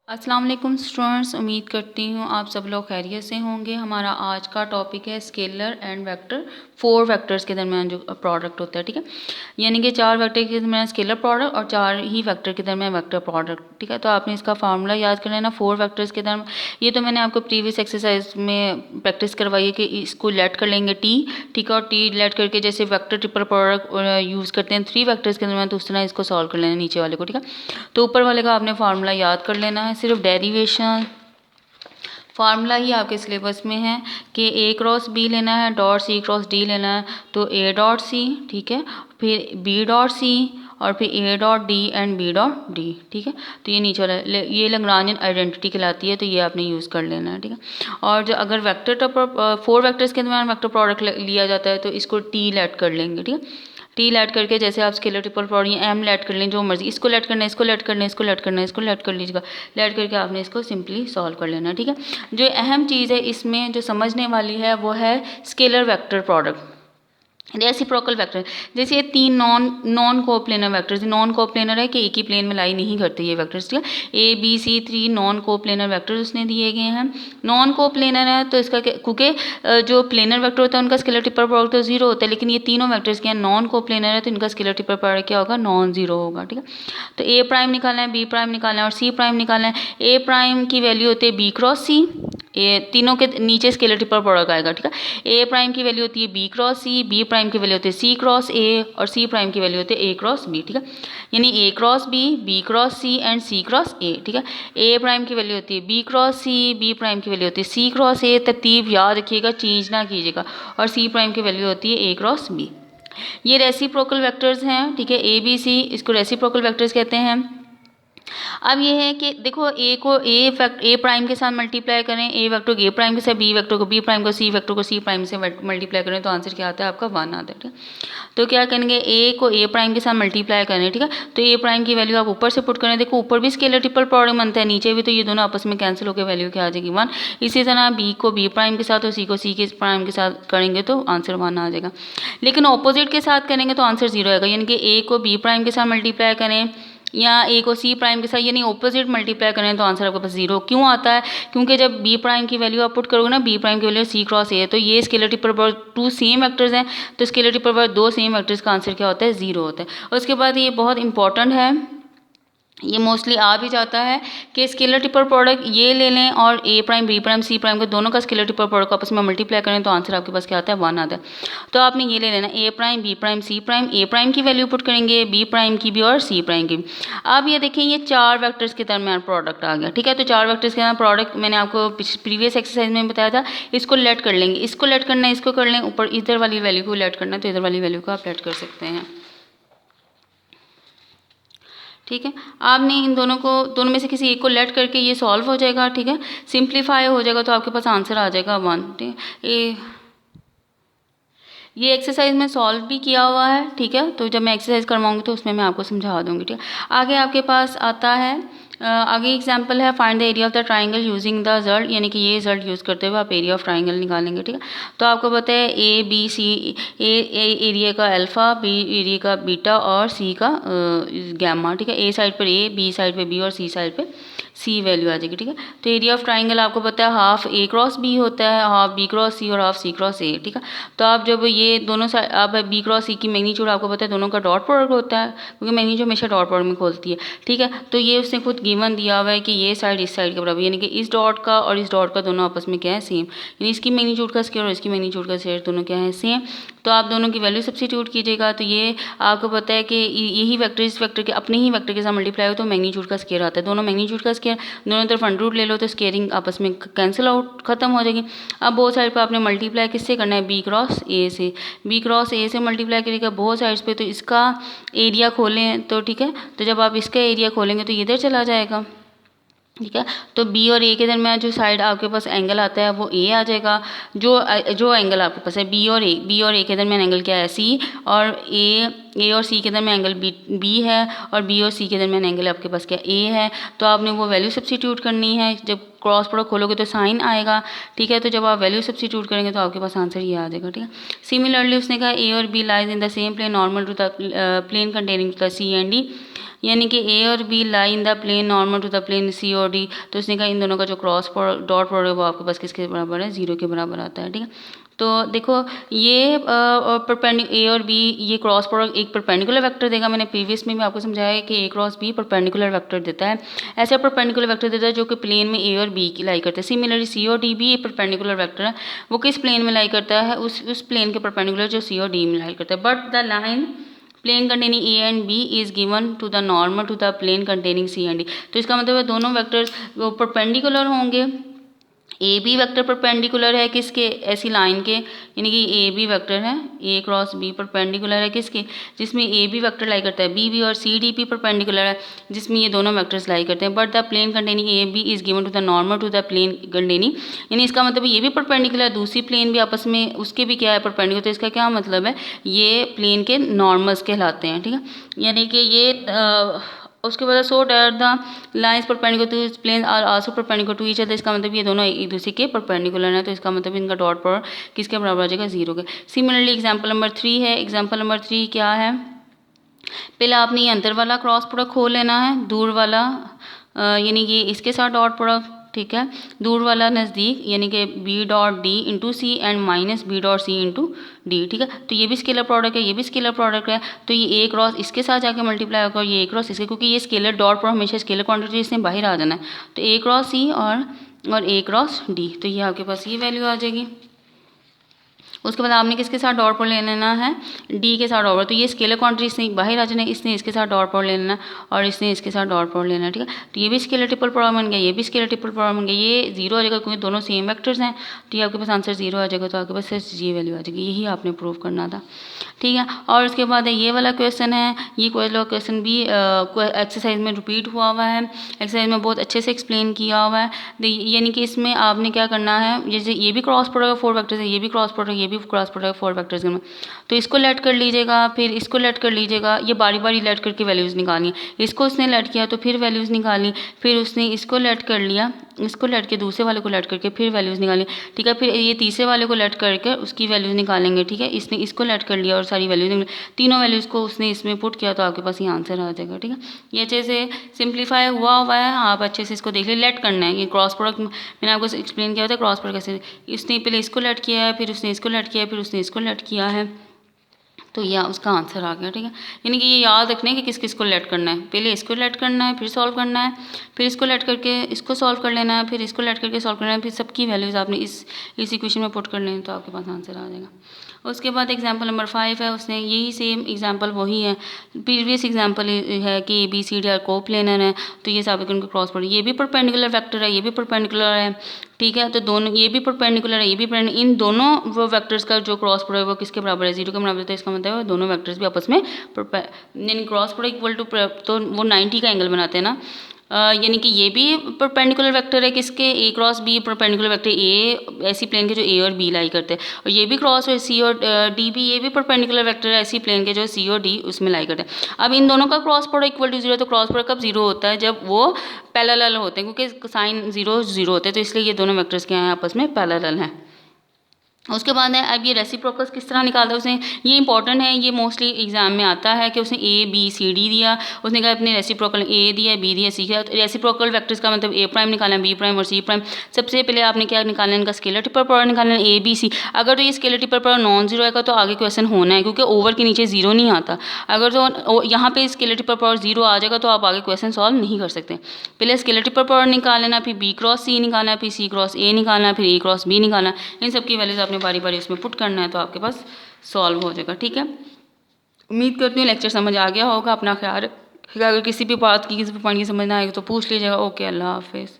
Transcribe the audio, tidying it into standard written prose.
अस्सलाम वालेकुम स्टूडेंट्स, उम्मीद करती हूँ आप सब लोग खैरियत से होंगे। हमारा आज का टॉपिक है स्केलर एंड वेक्टर। 4 वेक्टर्स के दरमियान जो प्रोडक्ट होता है, ठीक है, यानी कि 4 वेक्टर के दरमियान स्केलर प्रोडक्ट और 4 ही वेक्टर के दरमियान वेक्टर प्रोडक्ट, ठीक है। तो आपने इसका फार्मूला याद कर लेना 4 वेक्टर्स के दरमियान। ये तो मैंने आपको प्रीवियस एक्सरसाइज में प्रैक्टिस करवाई है कि इसको लेट कर लेंगे टी, ठीक है, और टी लेट करके जैसे वेक्टर ट्रिपल प्रोडक्ट यूज़ करते हैं 3 वेक्टर्स के दरमियान, तो उस तरह इसको सॉल्व कर लेना नीचे वाले को, ठीक है। तो ऊपर वाले का आपने फार्मूला याद कर लेना है, सिर्फ डेरिवेशन फार्मूला ही आपके सिलेबस में है कि ए क्रॉस बी लेना है, डॉट सी क्रॉस डी लेना है, तो ए डॉट सी, ठीक है, फिर बी डॉट सी और फिर A dot D and B dot D, ठीक है। तो ये नीचे वाला ये लैग्रांजियन आइडेंटिटी कहलाती है, तो ये आपने यूज़ कर लेना है, ठीक है। और जो अगर वेक्टर 4 वेक्टर्स के दरमियान वेक्टर प्रोडक्ट लिया जाता है तो इसको टी लेट कर लेंगे, ठीक है। टी लेट करके जैसे आप scalar triple product M let कर लें, जो मर्जी, इसको लेट करना है, इसको लेट करना है, इसको लेट करना है, इसको लेट कर लीजिएगा। लेट करके आपने इसको सिंपली सॉल्व कर लेना, ठीक है। जो अहम चीज़ है इसमें जो समझने वाली है वो है scalar vector product, reciprocal vector. जैसे ये 3 non coplanar vectors, non coplanar है कि एक ही प्लेन में लाई नहीं करते ये वेक्टर्स, ठीक है। A B C 3 non coplanar vectors उसने दिए गए हैं। नॉन कोप्लेनर है तो इसका क्योंकि जो प्लेनर वेक्टर होता है उनका स्केलर ट्रिपल प्रोडक्ट तो 0 होता है, लेकिन ये तीनों वेक्टर्स के हैं नॉन कोप्लेनर है तो इनका स्केलर ट्रिपल प्रोडक्ट क्या होगा, नॉन जीरो होगा, ठीक है। तो ए प्राइम निकालना है, बी प्राइम निकालना है और सी प्राइम निकालना है। ए प्राइम की वैल्यू होती है बी क्रॉस सी, ये तीनों के नीचे स्केलर ट्रिपल प्रोडक्ट आएगा, ठीक है। ए प्राइम की वैल्यू होती है B cross C, B prime की वैल्यू होती है सी क्रॉस ए और सी प्राइम की वैल्यू होती है ए क्रॉस बी, ठीक है। यानी A cross B cross C and C cross A, ठीक है। ए प्राइम की वैल्यू होती है B cross C, B prime की वैल्यू होती है सी क्रॉस ए, तरतीब याद रखिएगा, चेंज ना कीजिएगा, और सी प्राइम की वैल्यू होती है ए क्रॉस बी। ये रेसिप्रोकल वेक्टर्स हैं, ठीक है, ए बी सी, इसको रेसिप्रोकल वेक्टर्स कहते हैं। अब ये है कि देखो ए को ए प्राइम के साथ मल्टीप्लाई करें, ए वेक्टर को ए प्राइम के साथ, बी वेक्टर को बी प्राइम को सी वेक्टर को सी प्राइम से मल्टीप्लाई करें तो आंसर क्या आता है आपका 1 आता है, ठीक है। तो क्या करेंगे, ए को ए प्राइम के साथ मल्टीप्लाई करें, ठीक है। तो ए प्राइम की वैल्यू आप ऊपर से पुट करें, देखो ऊपर भी स्केलर ट्रिपल प्रोडक्ट बनता है, नीचे भी, तो ये दोनों आपस में कैंसिल होकर वैल्यू क्या आ जाएगी 1। इसी तरह बी को बी प्राइम के साथ और सी को सी के प्राइम के साथ करेंगे तो आंसर 1 आ जाएगा। लेकिन ऑपोजिट के साथ करेंगे तो आंसर 0 आएगा, यानी कि ए को बी प्राइम के साथ मल्टीप्लाई करें या ए को सी प्राइम के साथ, यानी ऑपोजिट मल्टीप्लाई करें तो आंसर आपके पास 0 क्यों आता है, क्योंकि जब बी प्राइम की वैल्यू आप पुट करोगे ना, बी प्राइम की वैल्यू सी क्रॉस ए है, तो ये scalar triple product 2 same vectors हैं, तो scalar triple product 2 same vectors का आंसर क्या होता है, 0 होता है। और उसके बाद ये बहुत इंपॉर्टेंट है, ये मोस्टली आ भी जाता है कि स्केलर ट्रिपल प्रोडक्ट ये ले लें और A prime B prime C prime को दोनों का स्केलर ट्रिपल प्रोडक्ट आपस में मल्टीप्लाई करें तो आंसर आपके पास क्या आता है, 1 आता है। तो आपने ये ले लेना A prime B prime C prime, A prime की वैल्यू पुट करेंगे, बी प्राइम की भी और सी प्राइम की भी। अब ये देखें ये 4 वेक्टर्स के दरमियान प्रोडक्ट आ गया, ठीक है। तो 4 वेक्टर्स के दरमियान प्रोडक्ट मैंने आपको प्रीवियस एक्सरसाइज में बताया था, इसको लेट कर लेंगे, इसको लेट करना है, इसको कर लें, ऊपर इधर वाली वैल्यू को लेट करना है तो इधर वाली वैल्यू को आप लेट कर सकते हैं, ठीक है। आपने इन दोनों में से किसी एक को लेट करके ये सॉल्व हो जाएगा, ठीक है, सिंप्लीफाई हो जाएगा तो आपके पास आंसर आ जाएगा 1, ठीक है। ये एक्सरसाइज में सॉल्व भी किया हुआ है, ठीक है, तो जब मैं एक्सरसाइज करवाऊंगी तो उसमें मैं आपको समझा दूंगी, ठीक है। आगे आपके पास आता है आगे एग्जांपल है find the area of the triangle using the result, यानी कि ये रिजल्ट यूज़ करते हुए आप एरिया ऑफ ट्राइंगल निकालेंगे, ठीक है। तो आपको पता है A B C, A area का अल्फ़ा, बी एरिया का बीटा और सी का गैमा, ठीक है। ए साइड पर ए, बी साइड पे बी और सी साइड पे सी वैल्यू आ जाएगी, ठीक है। तो एरिया ऑफ ट्राइंगल आपको पता है हाफ ए क्रॉस बी होता है, हाफ बी क्रॉस सी और हाफ सी क्रॉस ए, ठीक है। तो आप जब ये दोनों साइड, आप बी क्रॉस सी की मैग्नीट्यूड आपको पता है दोनों का डॉट प्रोडक्ट होता है, क्योंकि मैग्नीट्यूड हमेशा डॉट प्रोडक्ट में खोलती है, ठीक है। तो ये उसने खुद गिवन दिया हुआ है कि ये साइड इस साइड के बराबर, यानी कि इस डॉट का और इस डॉट का दोनों आपस में क्या है, सेम, यानी इसकी मैग्नीट्यूड का स्क्वायर और इसकी मैग्नीट्यूड का स्क्वायर दोनों क्या है, सेम। तो आप दोनों की वैल्यू सब्स्टिट्यूट कीजिएगा, तो ये आपको पता है कि यही वेक्टर इस वेक्टर के अपने ही वेक्टर के साथ मल्टीप्लाई हो तो मैग्नीट्यूड का स्क्वायर आता है, दोनों मैग्नीट्यूड का स्क्वायर, दोनों तरफ अंडर रूट ले लो तो स्क्वायरिंग आपस में कैंसिल आउट खत्म हो जाएगी। अब बहुत साइड पर आपने मल्टीप्लाई किससे करना है, बी क्रॉस ए से, बी क्रॉस ए से मल्टीप्लाई करिएगा बहुत साइड्स पे, तो इसका एरिया खोलें तो ठीक है, तो जब आप इसका एरिया खोलेंगे तो इधर चला जाएगा, ठीक है। तो बी और ए के दरमियान जो साइड आपके पास एंगल आता है वो ए आ जाएगा, जो एंगल आपके पास है बी और ए के दरमियान एंगल क्या है, सी, और ए और सी के दरमियान एंगल बी है और बी और सी के दरमियान एंगल आपके पास क्या ए है। तो आपने वो वैल्यू सब्स्टिट्यूट करनी है। जब क्रॉस प्रोडक्ट खोलोगे तो साइन आएगा, ठीक है। तो जब आप वैल्यू सब्स्टिट्यूट करेंगे तो आपके पास आंसर ये आ जाएगा, ठीक है। सिमिलरली उसने कहा ए और B lies in the same plane normal to the plane containing the C and D, यानी कि ए और B lie in the plane normal to the plane C और डी। तो उसने कहा इन दोनों का जो क्रॉस डॉट प्रोडक्ट है वो आपके पास किसके बराबर है, 0 के बराबर आता है, ठीक है। तो देखो ये ए और बी ये क्रॉस प्रोडक्ट एक परपेंडिकुलर वेक्टर देगा। मैंने प्रीवियस में भी आपको समझाया है कि ए क्रॉस बी परपेंडिकुलर वेक्टर देता है। ऐसा परपेंडिकुलर वेक्टर देता है जो कि प्लेन में ए और बी की लाई करता है। सिमिलरली सी और डी भी एक परपेंडिकुलर वेक्टर है, वो किस प्लेन में लाई करता है, उस प्लेन के परपेंडिकुलर जो सी और डी में लाई करता है। But the line plane containing A and B is given to the normal to the plane containing C and D. तो इसका मतलब है दोनों वेक्टर्स वो परपेंडिकुलर होंगे। ए बी वेक्टर परपेंडिकुलर है किसके, ऐसी लाइन के, यानी कि ए बी वेक्टर है, ए क्रॉस बी परपेंडिकुलर है किसके, जिसमें ए बी वेक्टर लाई करता है बी बी, और सी डी पी परपेंडिकुलर है जिसमें ये दोनों वेक्टर्स लाई करते हैं। But the plane containing A B is given to the normal to the plane containing, यानी इसका मतलब ये भी परपेंडिकुलर है, दूसरी प्लेन भी आपस में उसके भी क्या है परपेंडिकुलर। तो इसका क्या मतलब है, ये प्लेन के नॉर्मल्स कहलाते हैं, ठीक है। यानी कि ये उसके बाद so that the lines perpendicular to plane are also perpendicular to each other. इसका मतलब ये दोनों एक दूसरे के परपेंडिकुलर हैं। तो इसका मतलब इनका डॉट प्रोडक्ट किसके बराबर आ जाएगा, 0 के। सिमिलरली एग्जांपल नंबर 3 है। एग्जांपल नंबर 3 क्या है, पहले आपने ये अंदर वाला क्रॉस प्रोडक्ट खोल लेना है, दूर वाला यानी कि इसके साथ डॉट प्रोडक्ट, ठीक है। दूर वाला नज़दीक यानी कि B dot D into C and minus B dot C into D, ठीक है। तो ये भी स्केलर प्रोडक्ट है, ये भी स्केलर प्रोडक्ट है। तो ये ए क्रॉस इसके साथ जाके मल्टीप्लाई होगा और ये ए क्रॉस इसके, क्योंकि ये स्केलर डॉट प्रोडक्ट हमेशा स्केलर क्वांटिटी इसने बाहर आ जाना है। तो ए क्रॉस सी और ए क्रॉस डी, तो ये आपके पास ये वैल्यू आ जाएगी। उसके बाद आपने किसके साथ डॉट प्रोडक्ट ले लेना है, डी के साथ डॉट प्रोडक्ट। तो ये स्केलर क्वांटिटी इसने बाहर आ जाना है, इसने इसके साथ डॉट प्रोडक्ट ले लेना और इसने इसके साथ डॉट प्रोडक्ट लेना है, ठीक है। तो ये भी स्केलर ट्रिपल प्रोडक्ट बन गया, ये भी स्केलर ट्रिपल प्रोडक्ट बन गया। ये 0 आ जाएगा क्योंकि दोनों सेम वेक्टर्स हैं, तो ये आपके पास आंसर 0 आ जाएगा। तो आपके पास सिर्फ ये वैल्यू आ जाएगी, यही आपने प्रूव करना था, ठीक है। और उसके बाद ये वाला क्वेश्चन है, ये क्वेश्चन भी एक्सरसाइज में रिपीट हुआ हुआ है, एक्सरसाइज में बहुत अच्छे से एक्सप्लेन किया हुआ है। यानी कि इसमें आपने क्या करना है, जैसे ये भी क्रॉस प्रोडक्ट 4 वेक्टर्स है, ये भी क्रॉस प्रोडक्ट, ये भी क्रॉस प्रोडक्ट 4 वेक्टर्स में, तो इसको लेट कर लीजिएगा, फिर इसको लेट कर लीजिएगा। ये बारी बारी लेट करके वैल्यूज़ निकालनी है। इसको उसने लेट किया तो फिर वैल्यूज़ निकाली, फिर उसने इसको लेट कर लिया, इसको लेट के दूसरे वाले को लेट करके फिर वैल्यूज़ निकाली, ठीक है। फिर ये तीसरे वाले को लेट करके उसकी वैल्यूज़ निकालेंगे, ठीक है। इसने इसको लेट कर लिया और सारी वैल्यूज़ निकाली, तीनों वैल्यूज़ को उसने इसमें पुट किया तो आपके पास ये आंसर आ जाएगा, ठीक है। ये अच्छे से सिंप्लीफाई हुआ हुआ है, आप अच्छे से इसको देख लीजिए। लेट करना है, ये क्रॉस प्रोडक्ट मैंने आपको एक्सप्लेन किया था, क्रॉस प्रोडक्ट कैसे, इसने पहले इसको लेट किया है, फिर उसने इसको लेट किया है, फिर उसने इसको लेट किया है, तो यह उसका आंसर आ गया, ठीक है। यानी कि ये याद रखना है कि किस किस को लेट करना है, पहले इसको लेट करना है, फिर सॉल्व करना है, फिर इसको लेट करके इसको सॉल्व कर लेना है, फिर इसको लेट करके सॉल्व करना है, फिर सबकी वैल्यूज़ आपने इस इक्वेशन में पुट कर लें तो आपके पास आंसर आ जाएगा। उसके बाद एग्जांपल नंबर 5 है, उसने यही सेम एग्जांपल वही है, प्रीवियस एग्जांपल है कि A B C D are coplanar है, तो ये साबित उनके क्रॉस प्रोडक्ट, ये भी परपेंडिकुलर वेक्टर है, ये भी परपेंडिकुलर है, ठीक है। तो दोनों ये भी परपेंडिकुलर है, ये भी इन दोनों वो वेक्टर्स का जो क्रॉस प्रोडक्ट वो किसके बराबर है, 0 के बराबर है। तो इसका मतलब है दोनों वेक्टर्स भी आपस में यानी क्रॉस प्रोडक्ट इक्वल टू, तो वो 90 का एंगल बनाते हैं ना। यानी कि ये भी परपेंडिकुलर वेक्टर है किसके, A cross B perpendicular vector A ऐसी प्लेन के जो ए और बी लाई करते हैं, और ये भी क्रॉस है सी और डी भी, ये भी परपेंडिकुलर वेक्टर है ऐसी प्लेन के जो सी और डी उसमें लाई करते हैं। अब इन दोनों का क्रॉस प्रोडक्ट इक्वल टू 0, तो क्रॉस प्रोडक्ट कब 0 होता है, जब वो पैरेलल होते हैं, क्योंकि साइन 0 0 होते हैं, तो इसलिए ये दोनों वेक्टर्स क्या हैं आपस में पैरेलल हैं। उसके बाद है अब ये रेसिप्रोकल्स किस तरह निकालता है उसने, ये इंपॉर्टेंट है, ये मोस्टली एग्जाम में आता है कि उसने ए बी सी डी दिया, उसने कहा अपने रेसिप्रोकल ए दिया बी दिया सी दिया। तो रेसिप्रोकल वेक्टर्स का मतलब ए प्राइम निकालना है, बी प्राइम और सी प्राइम। सबसे पहले आपने क्या निकालना है, इनका स्केलर ट्रिपल प्रोडक्ट निकालना है, ए बी सी। अगर तो ये scalar triple product non zero आएगा तो आगे क्वेश्चन होना है, क्योंकि ओवर के नीचे 0 नहीं आता। अगर तो यहाँ पे स्केलर ट्रिपल प्रोडक्ट 0 आ जाएगा तो आप आगे क्वेश्चन सॉल्व नहीं कर सकते। पहले स्केलर ट्रिपल प्रोडक्ट निकाल लेना, फिर बी क्रॉस सी निकालना है, फिर सी क्रॉस ए निकालना है, फिर ए क्रॉस बी निकालना है। इन सब की वैल्यूज आपने बारी बारी उसमें पुट करना है तो आपके पास सॉल्व हो जाएगा, ठीक है। उम्मीद करती हूँ लेक्चर समझ आ गया होगा। अपना ख्याल रखिएगा, अगर किसी भी बात की किसी भी पॉइंट की समझ ना आएगी तो पूछ लीजिएगा। ओके, अल्लाह हाफिज़।